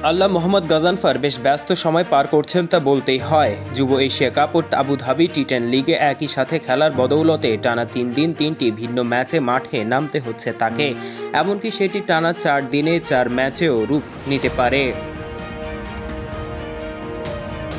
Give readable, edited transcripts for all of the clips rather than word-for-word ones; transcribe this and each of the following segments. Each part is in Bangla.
আল্লাহ মোহাম্মদ গাজানফার বেশ ব্যস্ত সময় পার করছেন তা বলতেই হয়। যুব এশিয়া কাপ ও আবুধাবি টি10 লিগে একই সাথে খেলার বদৌলতে টানা 3 দিন 3টি ভিন্ন ম্যাচে মাঠে নামতে হচ্ছে তাকে। এমনকি সেটি টানা 4 দিনে 4 ম্যাচেও রূপ নিতে পারে।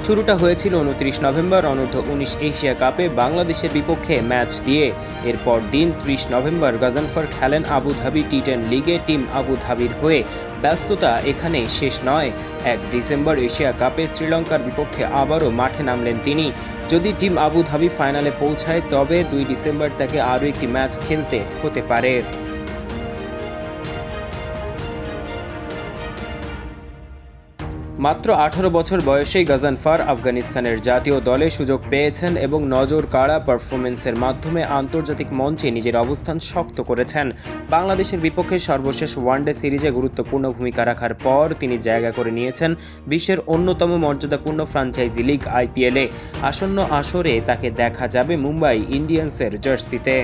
শুরুটা হয়েছিল 29 নভেম্বর অনূর্ধ্ব-19 এশিয়া কাপে বাংলাদেশের বিপক্ষে ম্যাচ দিয়ে। এরপর দিন 30 নভেম্বর গাজানফার খেলেন আবুধাবি টি10 লিগে টিম আবুধাবির হয়ে। ব্যস্ততা এখানেই শেষ নয়। 1 ডিসেম্বর এশিয়া কাপে শ্রীলঙ্কার বিপক্ষে আবারও মাঠে নামলেন তিনি। যদি টিম আবুধাবি ফাইনালে পৌঁছায় তবে 2 ডিসেম্বর তাকে আরও একটি ম্যাচ খেলতে হতে পারে। মাত্র 18 বছর বয়সেই গাজানফার আফগানিস্তানের জাতীয় দলে সুযোগ পেয়েছেন এবং নজর কাড়া পারফরমেন্সের মাধ্যমে আন্তর্জাতিক মঞ্চে নিজের অবস্থান শক্ত করেছেন। বাংলাদেশের বিপক্ষে সর্বশেষ ওয়ানডে সিরিজে গুরুত্বপূর্ণ ভূমিকা রাখার পর তিনি জায়গা করে নিয়েছেন বিশ্বের অন্যতম মর্যাদাপূর্ণ ফ্র্যাঞ্চাইজি লিগ আইপিএলে। আসন্ন আসরে তাকে দেখা যাবে মুম্বাই ইন্ডিয়ান্সের জার্সিতে।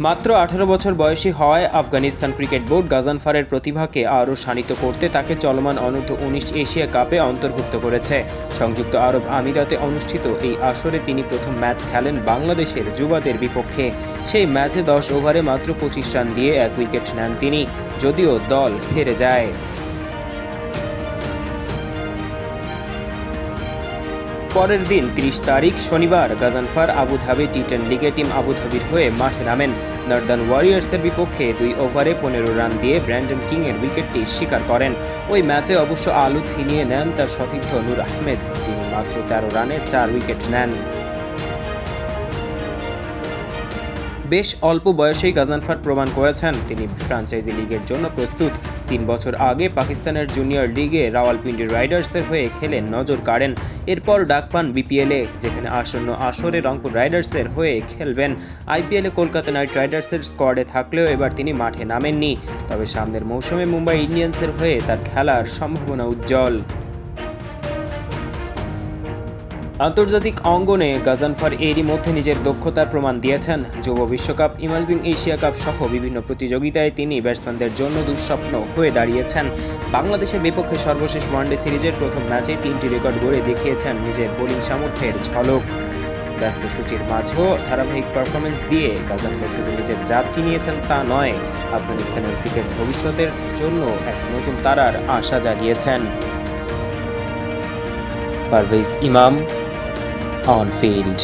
মাত্র 18 বছর বয়সী হওয়ায় আফগানিস্তান ক্রিকেট বোর্ড গাজানফারের প্রতিভাকে আরও শানিত করতে তাকে চলমান অনূর্ধ্ব-19 এশিয়া কাপে অন্তর্ভুক্ত করেছে। সংযুক্ত আরব আমিরাতে অনুষ্ঠিত এই আসরে তিনি প্রথম ম্যাচ খেলেন বাংলাদেশের যুবাদের বিপক্ষে। সেই ম্যাচে 10 ওভারে মাত্র 25 রান দিয়ে 1 উইকেট নেন তিনি, যদিও দল হেরে যায়। পরের দিন 30 তারিখ শনিবার গাজানফার আবুধাবি টি10 লিগে টিম আবুধাবির হয়ে মাঠে নামেন। নর্দার্ন ওয়ারিয়র্সের বিপক্ষে 2 ওভারে 15 রান দিয়ে ব্র্যান্ডন কিংয়ের উইকেটটি শিকার করেন। ওই ম্যাচে অবশ্য আলো ছিনিয়ে নেন তার সতীর্থ নূর আহমেদ, যিনি মাত্র 13 রানে 4 উইকেট নেন। বেশ অল্প বয়সেই গাজানফার প্রমাণ করেছেন তিনি ফ্র্যাঞ্চাইজি লিগের জন্য প্রস্তুত। 3 বছর আগে পাকিস্তানের জুনিয়র লিগে রাওয়ালপিন্ডি রাইডার্সের হয়ে খেলে নজর কাড়েন। এরপর ডাক পান বিপিএলে, যেখানে আসন্ন আসরে রংপুর রাইডার্সের হয়ে খেলবেন। আইপিএলে কলকাতা নাইট রাইডার্সের স্কোয়াডে থাকলেও এবার তিনি মাঠে নামেননি। তবে সামনের মৌসুমে মুম্বাই ইন্ডিয়ান্সের হয়ে তার খেলার সম্ভাবনা উজ্জ্বল। আন্তর্জাতিক অঙ্গনে গাজানফার এরই মধ্যে নিজের দক্ষতার প্রমাণ দিয়েছেন। যুব বিশ্বকাপ, ইমার্জিং এশিয়া কাপ সহ বিভিন্ন প্রতিযোগিতায় তিনি ব্যাটসম্যানদের জন্য দুঃস্বপ্ন হয়ে দাঁড়িয়েছেন। বাংলাদেশের বিপক্ষে সর্বশেষ ওয়ানডে সিরিজের প্রথম ম্যাচে 3টি রেকর্ড গড়ে দেখিয়েছেন নিজের বোলিং সামর্থ্যের ঝলক। ব্যস্ত সূচির মাঝেও ধারাবাহিক পারফরমেন্স দিয়ে গাজানফার শুধু নিজের জাত চিনিয়েছেন তা নয়, আফগানিস্তানের ক্রিকেট ভবিষ্যতের জন্য এক নতুন তারার আশা জাগিয়েছেন। পারভেজ ইমাম, on field.